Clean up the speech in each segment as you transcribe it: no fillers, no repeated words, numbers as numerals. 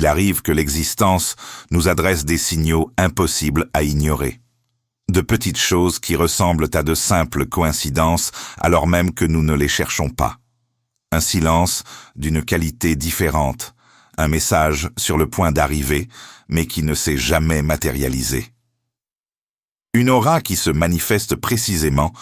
Il arrive que l'existence nous adresse des signaux impossibles à ignorer. De petites choses qui ressemblent à de simples coïncidences alors même que nous ne les cherchons pas. Un silence d'une qualité différente, un message sur le point d'arriver, mais qui ne s'est jamais matérialisé. Une aura qui se manifeste précisément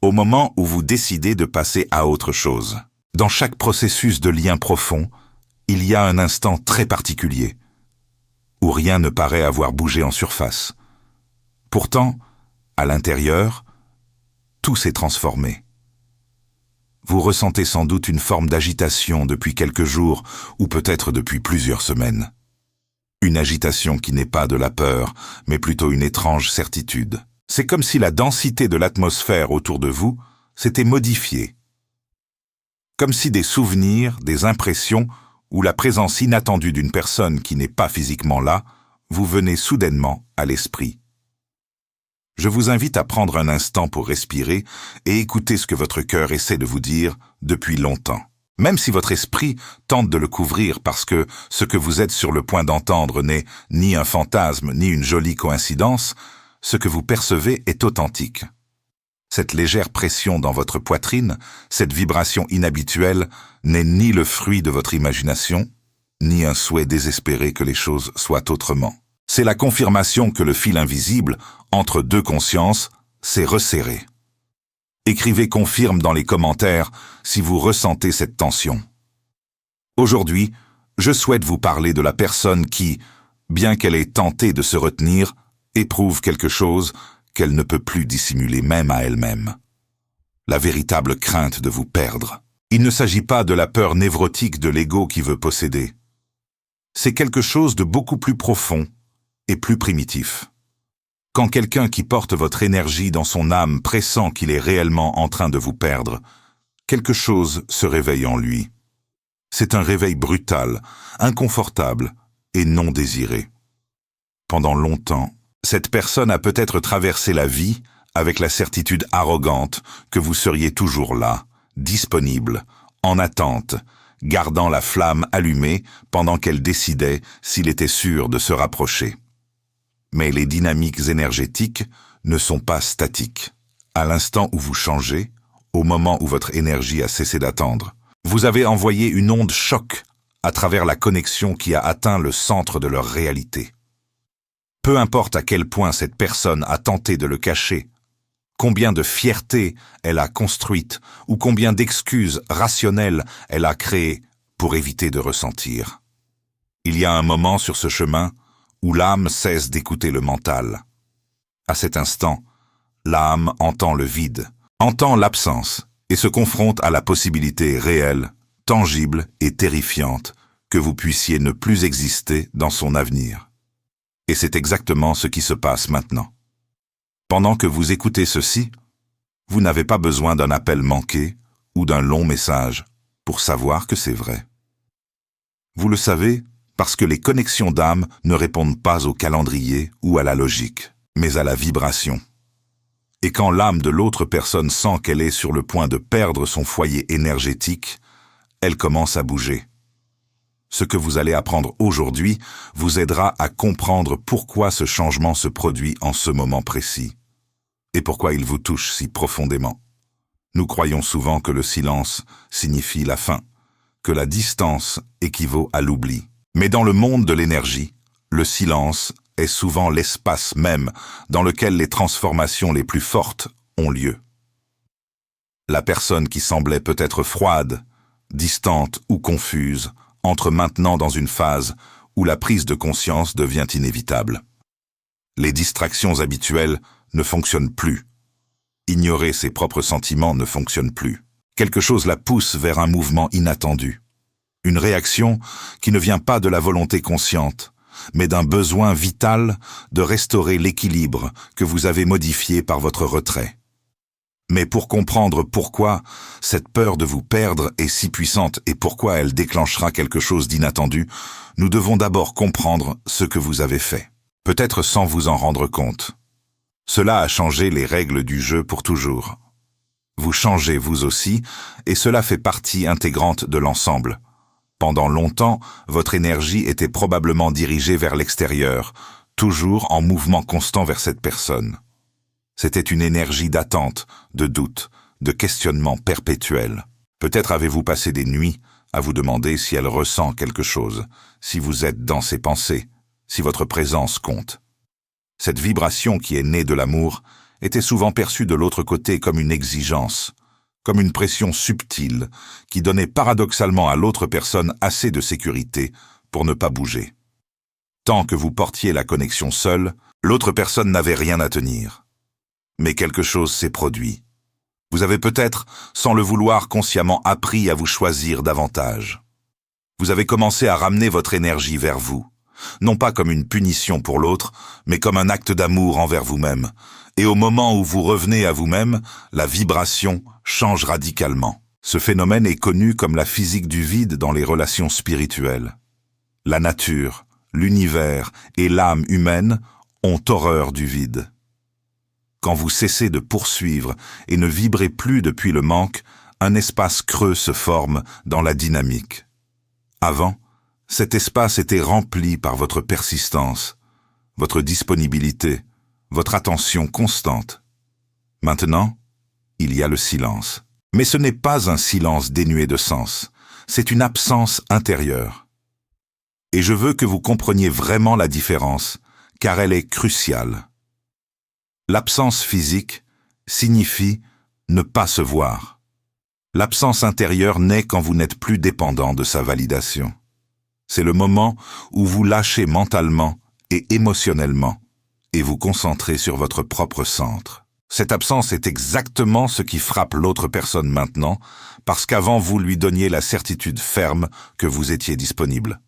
au moment où vous décidez de passer à autre chose. Dans chaque processus de lien profond, il y a un instant très particulier, où rien ne paraît avoir bougé en surface. Pourtant, à l'intérieur, tout s'est transformé. Vous ressentez sans doute une forme d'agitation depuis quelques jours ou peut-être depuis plusieurs semaines. Une agitation qui n'est pas de la peur, mais plutôt une étrange certitude. C'est comme si la densité de l'atmosphère autour de vous s'était modifiée. Comme si des souvenirs, des impressions ou la présence inattendue d'une personne qui n'est pas physiquement là vous venait soudainement à l'esprit. Je vous invite à prendre un instant pour respirer et écouter ce que votre cœur essaie de vous dire depuis longtemps. Même si votre esprit tente de le couvrir parce que ce que vous êtes sur le point d'entendre n'est ni un fantasme ni une jolie coïncidence, ce que vous percevez est authentique. Cette légère pression dans votre poitrine, cette vibration inhabituelle, n'est ni le fruit de votre imagination, ni un souhait désespéré que les choses soient autrement. C'est la confirmation que le fil invisible, entre deux consciences, s'est resserré. Écrivez confirme dans les commentaires si vous ressentez cette tension. Aujourd'hui, je souhaite vous parler de la personne qui, bien qu'elle ait tenté de se retenir, éprouve quelque chose qu'elle ne peut plus dissimuler même à elle-même. La véritable crainte de vous perdre. Il ne s'agit pas de la peur névrotique de l'ego qui veut posséder. C'est quelque chose de beaucoup plus profond et plus primitif. Quand quelqu'un qui porte votre énergie dans son âme pressent qu'il est réellement en train de vous perdre, quelque chose se réveille en lui. C'est un réveil brutal, inconfortable et non désiré. Pendant longtemps, cette personne a peut-être traversé la vie avec la certitude arrogante que vous seriez toujours là, disponible, en attente, gardant la flamme allumée pendant qu'elle décidait s'il était sûr de se rapprocher. Mais les dynamiques énergétiques ne sont pas statiques. À l'instant où vous changez, au moment où votre énergie a cessé d'attendre, vous avez envoyé une onde choc à travers la connexion qui a atteint le centre de leur réalité. Peu importe à quel point cette personne a tenté de le cacher, combien de fierté elle a construite ou combien d'excuses rationnelles elle a créées pour éviter de ressentir. Il y a un moment sur ce chemin où l'âme cesse d'écouter le mental. À cet instant, l'âme entend le vide, entend l'absence et se confronte à la possibilité réelle, tangible et terrifiante que vous puissiez ne plus exister dans son avenir. Et c'est exactement ce qui se passe maintenant. Pendant que vous écoutez ceci, vous n'avez pas besoin d'un appel manqué ou d'un long message pour savoir que c'est vrai. Vous le savez parce que les connexions d'âme ne répondent pas au calendrier ou à la logique, mais à la vibration. Et quand l'âme de l'autre personne sent qu'elle est sur le point de perdre son foyer énergétique, elle commence à bouger. Ce que vous allez apprendre aujourd'hui vous aidera à comprendre pourquoi ce changement se produit en ce moment précis et pourquoi il vous touche si profondément. Nous croyons souvent que le silence signifie la fin, que la distance équivaut à l'oubli. Mais dans le monde de l'énergie, le silence est souvent l'espace même dans lequel les transformations les plus fortes ont lieu. La personne qui semblait peut-être froide, distante ou confuse entre maintenant dans une phase où la prise de conscience devient inévitable. Les distractions habituelles ne fonctionnent plus. Ignorer ses propres sentiments ne fonctionne plus. Quelque chose la pousse vers un mouvement inattendu. Une réaction qui ne vient pas de la volonté consciente, mais d'un besoin vital de restaurer l'équilibre que vous avez modifié par votre retrait. Mais pour comprendre pourquoi cette peur de vous perdre est si puissante et pourquoi elle déclenchera quelque chose d'inattendu, nous devons d'abord comprendre ce que vous avez fait, peut-être sans vous en rendre compte. Cela a changé les règles du jeu pour toujours. Vous changez vous aussi, et cela fait partie intégrante de l'ensemble. Pendant longtemps, votre énergie était probablement dirigée vers l'extérieur, toujours en mouvement constant vers cette personne. C'était une énergie d'attente, de doute, de questionnement perpétuel. Peut-être avez-vous passé des nuits à vous demander si elle ressent quelque chose, si vous êtes dans ses pensées, si votre présence compte. Cette vibration qui est née de l'amour était souvent perçue de l'autre côté comme une exigence, comme une pression subtile qui donnait paradoxalement à l'autre personne assez de sécurité pour ne pas bouger. Tant que vous portiez la connexion seule, l'autre personne n'avait rien à tenir. Mais quelque chose s'est produit. Vous avez peut-être, sans le vouloir, consciemment appris à vous choisir davantage. Vous avez commencé à ramener votre énergie vers vous, non pas comme une punition pour l'autre, mais comme un acte d'amour envers vous-même. Et au moment où vous revenez à vous-même, la vibration change radicalement. Ce phénomène est connu comme la physique du vide dans les relations spirituelles. La nature, l'univers et l'âme humaine ont horreur du vide. Quand vous cessez de poursuivre et ne vibrez plus depuis le manque, un espace creux se forme dans la dynamique. Avant, cet espace était rempli par votre persistance, votre disponibilité, votre attention constante. Maintenant, il y a le silence. Mais ce n'est pas un silence dénué de sens, c'est une absence intérieure. Et je veux que vous compreniez vraiment la différence, car elle est cruciale. L'absence physique signifie ne pas se voir. L'absence intérieure naît quand vous n'êtes plus dépendant de sa validation. C'est le moment où vous lâchez mentalement et émotionnellement et vous concentrez sur votre propre centre. Cette absence est exactement ce qui frappe l'autre personne maintenant, parce qu'avant vous lui donniez la certitude ferme que vous étiez disponible.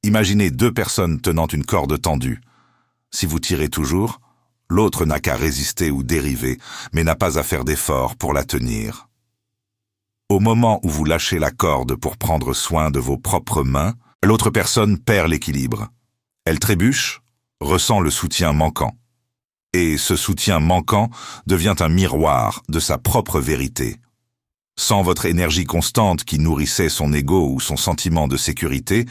Imaginez deux personnes tenant une corde tendue. Si vous tirez toujours, l'autre n'a qu'à résister ou dériver, mais n'a pas à faire d'efforts pour la tenir. Au moment où vous lâchez la corde pour prendre soin de vos propres mains, l'autre personne perd l'équilibre. Elle trébuche, ressent le soutien manquant. Et ce soutien manquant devient un miroir de sa propre vérité. Sans votre énergie constante qui nourrissait son ego ou son sentiment de sécurité,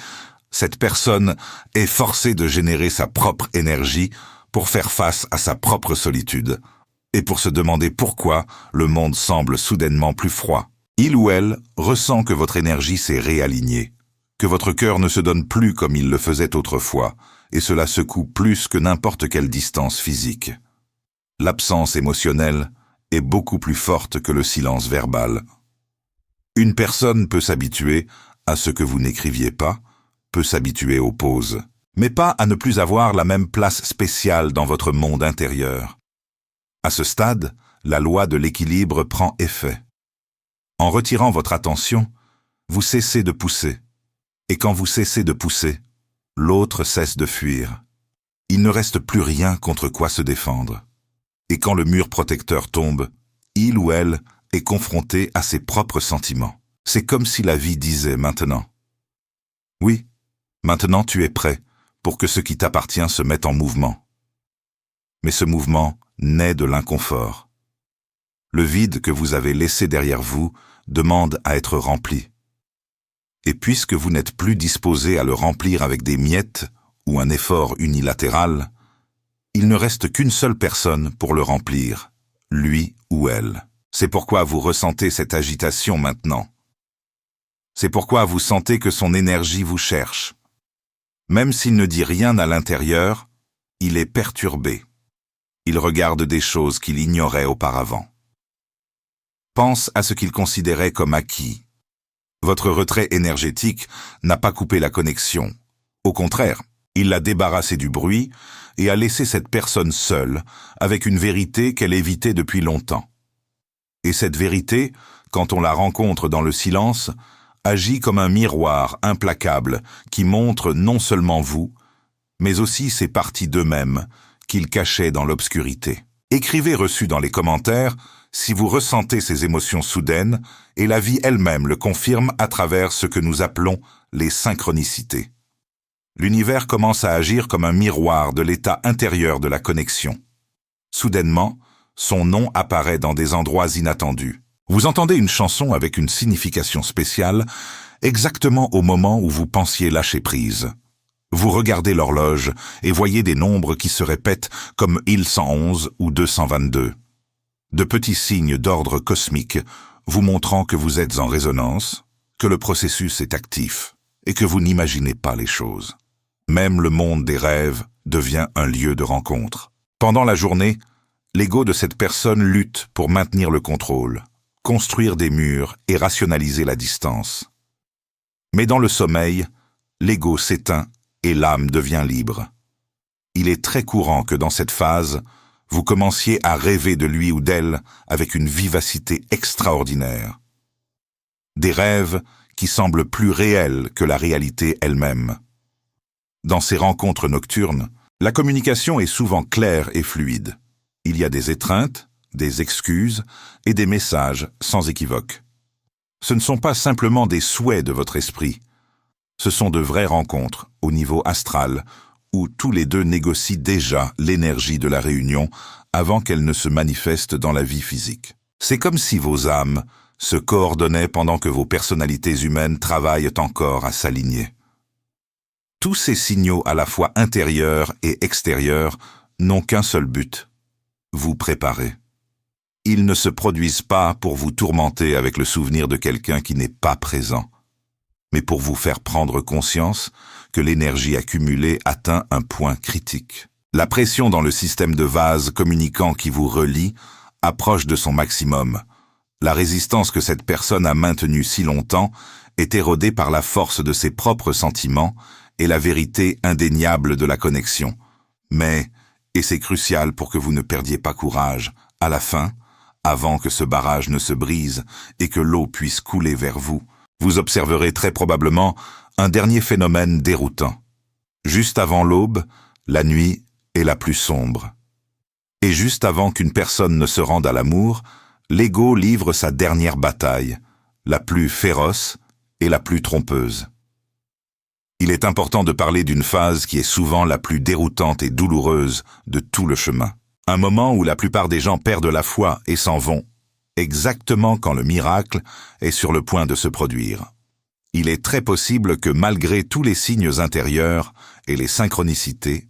cette personne est forcée de générer sa propre énergie pour faire face à sa propre solitude, et pour se demander pourquoi le monde semble soudainement plus froid. Il ou elle ressent que votre énergie s'est réalignée, que votre cœur ne se donne plus comme il le faisait autrefois, et cela secoue plus que n'importe quelle distance physique. L'absence émotionnelle est beaucoup plus forte que le silence verbal. Une personne peut s'habituer à ce que vous n'écriviez pas, peut s'habituer aux pauses, mais pas à ne plus avoir la même place spéciale dans votre monde intérieur. À ce stade, la loi de l'équilibre prend effet. En retirant votre attention, vous cessez de pousser. Et quand vous cessez de pousser, l'autre cesse de fuir. Il ne reste plus rien contre quoi se défendre. Et quand le mur protecteur tombe, il ou elle est confronté à ses propres sentiments. C'est comme si la vie disait maintenant. Oui, maintenant tu es prêt pour que ce qui t'appartient se mette en mouvement. Mais ce mouvement naît de l'inconfort. Le vide que vous avez laissé derrière vous demande à être rempli. Et puisque vous n'êtes plus disposé à le remplir avec des miettes ou un effort unilatéral, il ne reste qu'une seule personne pour le remplir, lui ou elle. C'est pourquoi vous ressentez cette agitation maintenant. C'est pourquoi vous sentez que son énergie vous cherche. Même s'il ne dit rien à l'intérieur, il est perturbé. Il regarde des choses qu'il ignorait auparavant. Pense à ce qu'il considérait comme acquis. Votre retrait énergétique n'a pas coupé la connexion. Au contraire, il l'a débarrassé du bruit et a laissé cette personne seule, avec une vérité qu'elle évitait depuis longtemps. Et cette vérité, quand on la rencontre dans le silence, agit comme un miroir implacable qui montre non seulement vous, mais aussi ces parties d'eux-mêmes qu'ils cachaient dans l'obscurité. Écrivez reçu dans les commentaires si vous ressentez ces émotions soudaines, et la vie elle-même le confirme à travers ce que nous appelons les synchronicités. L'univers commence à agir comme un miroir de l'état intérieur de la connexion. Soudainement, son nom apparaît dans des endroits inattendus. Vous entendez une chanson avec une signification spéciale, exactement au moment où vous pensiez lâcher prise. Vous regardez l'horloge et voyez des nombres qui se répètent comme 1111 ou 222. De petits signes d'ordre cosmique vous montrant que vous êtes en résonance, que le processus est actif et que vous n'imaginez pas les choses. Même le monde des rêves devient un lieu de rencontre. Pendant la journée, l'ego de cette personne lutte pour maintenir le contrôle, construire des murs et rationaliser la distance. Mais dans le sommeil, l'ego s'éteint et l'âme devient libre. Il est très courant que dans cette phase, vous commenciez à rêver de lui ou d'elle avec une vivacité extraordinaire. Des rêves qui semblent plus réels que la réalité elle-même. Dans ces rencontres nocturnes, la communication est souvent claire et fluide. Il y a des étreintes, des excuses et des messages sans équivoque. Ce ne sont pas simplement des souhaits de votre esprit. Ce sont de vraies rencontres au niveau astral où tous les deux négocient déjà l'énergie de la réunion avant qu'elle ne se manifeste dans la vie physique. C'est comme si vos âmes se coordonnaient pendant que vos personnalités humaines travaillent encore à s'aligner. Tous ces signaux à la fois intérieurs et extérieurs n'ont qu'un seul but, vous préparer. Ils ne se produisent pas pour vous tourmenter avec le souvenir de quelqu'un qui n'est pas présent, mais pour vous faire prendre conscience que l'énergie accumulée atteint un point critique. La pression dans le système de vase communicant qui vous relie approche de son maximum. La résistance que cette personne a maintenue si longtemps est érodée par la force de ses propres sentiments et la vérité indéniable de la connexion. Mais, et c'est crucial pour que vous ne perdiez pas courage, à la fin, avant que ce barrage ne se brise et que l'eau puisse couler vers vous, vous observerez très probablement un dernier phénomène déroutant. Juste avant l'aube, la nuit est la plus sombre. Et juste avant qu'une personne ne se rende à l'amour, l'ego livre sa dernière bataille, la plus féroce et la plus trompeuse. Il est important de parler d'une phase qui est souvent la plus déroutante et douloureuse de tout le chemin. Un moment où la plupart des gens perdent la foi et s'en vont, exactement quand le miracle est sur le point de se produire. Il est très possible que malgré tous les signes intérieurs et les synchronicités,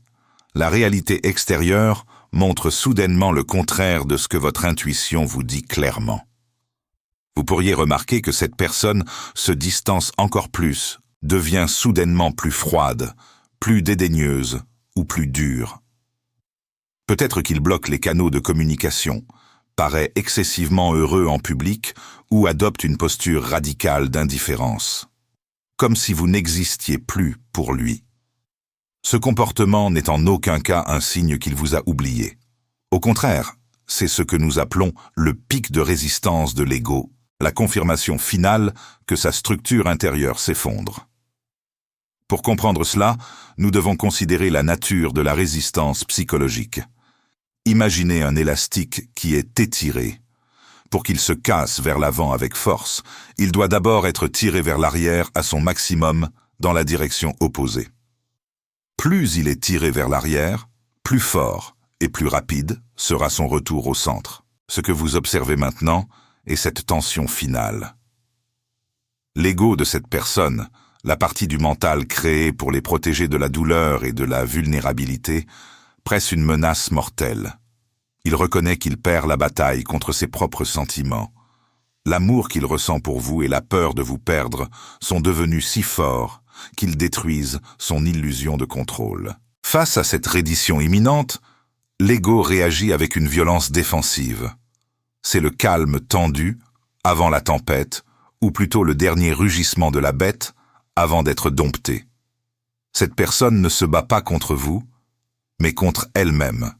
la réalité extérieure montre soudainement le contraire de ce que votre intuition vous dit clairement. Vous pourriez remarquer que cette personne se distance encore plus, devient soudainement plus froide, plus dédaigneuse ou plus dure. Peut-être qu'il bloque les canaux de communication, paraît excessivement heureux en public ou adopte une posture radicale d'indifférence. Comme si vous n'existiez plus pour lui. Ce comportement n'est en aucun cas un signe qu'il vous a oublié. Au contraire, c'est ce que nous appelons le pic de résistance de l'ego, la confirmation finale que sa structure intérieure s'effondre. Pour comprendre cela, nous devons considérer la nature de la résistance psychologique. Imaginez un élastique qui est étiré. Pour qu'il se casse vers l'avant avec force, il doit d'abord être tiré vers l'arrière à son maximum dans la direction opposée. Plus il est tiré vers l'arrière, plus fort et plus rapide sera son retour au centre. Ce que vous observez maintenant est cette tension finale. L'ego de cette personne, la partie du mental créée pour les protéger de la douleur et de la vulnérabilité, presse une menace mortelle. Il reconnaît qu'il perd la bataille contre ses propres sentiments. L'amour qu'il ressent pour vous et la peur de vous perdre sont devenus si forts qu'ils détruisent son illusion de contrôle. Face à cette reddition imminente, l'ego réagit avec une violence défensive. C'est le calme tendu avant la tempête, ou plutôt le dernier rugissement de la bête avant d'être domptée. Cette personne ne se bat pas contre vous, mais contre elle-même.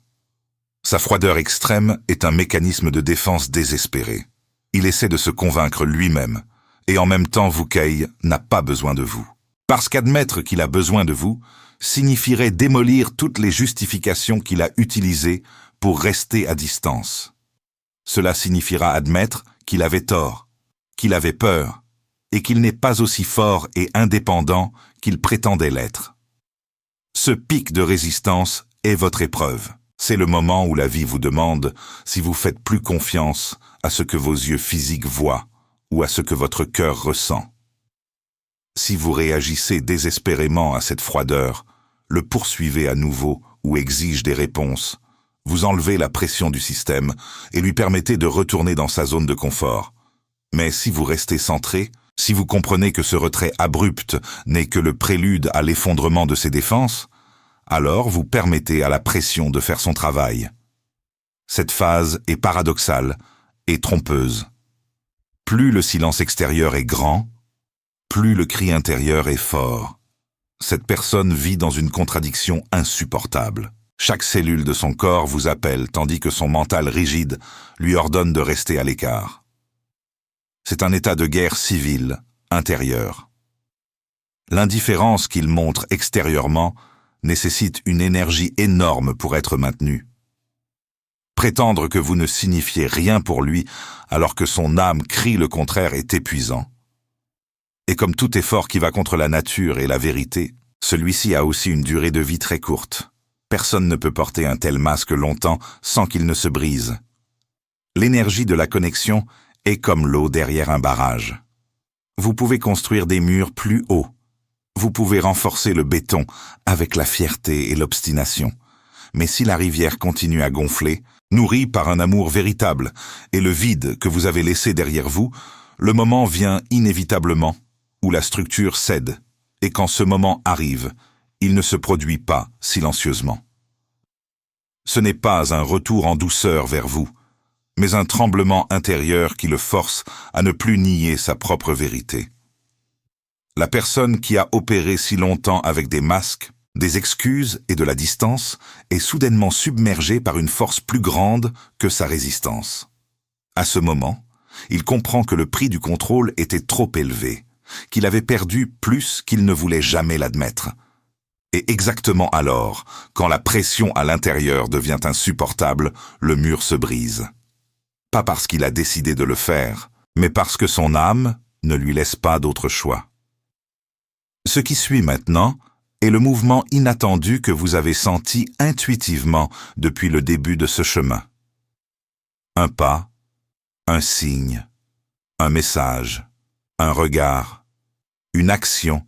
Sa froideur extrême est un mécanisme de défense désespéré. Il essaie de se convaincre lui-même, et en même temps Vukei n'a pas besoin de vous. Parce qu'admettre qu'il a besoin de vous signifierait démolir toutes les justifications qu'il a utilisées pour rester à distance. Cela signifiera admettre qu'il avait tort, qu'il avait peur, et qu'il n'est pas aussi fort et indépendant qu'il prétendait l'être. Ce pic de résistance est votre épreuve. C'est le moment où la vie vous demande si vous faites plus confiance à ce que vos yeux physiques voient ou à ce que votre cœur ressent. Si vous réagissez désespérément à cette froideur, le poursuivez à nouveau ou exige des réponses, vous enlevez la pression du système et lui permettez de retourner dans sa zone de confort. Mais si vous restez centré, si vous comprenez que ce retrait abrupt n'est que le prélude à l'effondrement de ses défenses, alors vous permettez à la pression de faire son travail. Cette phase est paradoxale et trompeuse. Plus le silence extérieur est grand, plus le cri intérieur est fort. Cette personne vit dans une contradiction insupportable. Chaque cellule de son corps vous appelle, tandis que son mental rigide lui ordonne de rester à l'écart. C'est un état de guerre civile, intérieure. L'indifférence qu'il montre extérieurement nécessite une énergie énorme pour être maintenue. Prétendre que vous ne signifiez rien pour lui alors que son âme crie le contraire est épuisant. Et comme tout effort qui va contre la nature et la vérité, celui-ci a aussi une durée de vie très courte. Personne ne peut porter un tel masque longtemps sans qu'il ne se brise. L'énergie de la connexion est comme l'eau derrière un barrage. Vous pouvez construire des murs plus hauts. Vous pouvez renforcer le béton avec la fierté et l'obstination. Mais si la rivière continue à gonfler, nourrie par un amour véritable et le vide que vous avez laissé derrière vous, le moment vient inévitablement où la structure cède, et quand ce moment arrive, il ne se produit pas silencieusement. Ce n'est pas un retour en douceur vers vous, mais un tremblement intérieur qui le force à ne plus nier sa propre vérité. La personne qui a opéré si longtemps avec des masques, des excuses et de la distance est soudainement submergée par une force plus grande que sa résistance. À ce moment, il comprend que le prix du contrôle était trop élevé, qu'il avait perdu plus qu'il ne voulait jamais l'admettre. Et exactement alors, quand la pression à l'intérieur devient insupportable, le mur se brise. Pas parce qu'il a décidé de le faire, mais parce que son âme ne lui laisse pas d'autre choix. Ce qui suit maintenant est le mouvement inattendu que vous avez senti intuitivement depuis le début de ce chemin. Un pas, un signe, un message, un regard, une action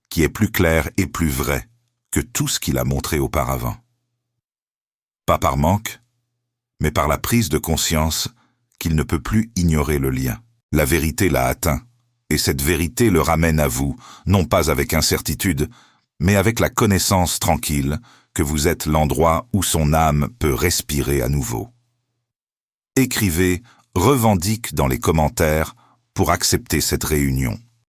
qui est plus claire et plus vraie que tout ce qu'il a montré auparavant. Pas par manque, mais par la prise de conscience qu'il ne peut plus ignorer le lien. La vérité l'a atteint, et cette vérité le ramène à vous, non pas avec incertitude, mais avec la connaissance tranquille que vous êtes l'endroit où son âme peut respirer à nouveau. Écrivez « revendique » dans les commentaires pour accepter cette réunion.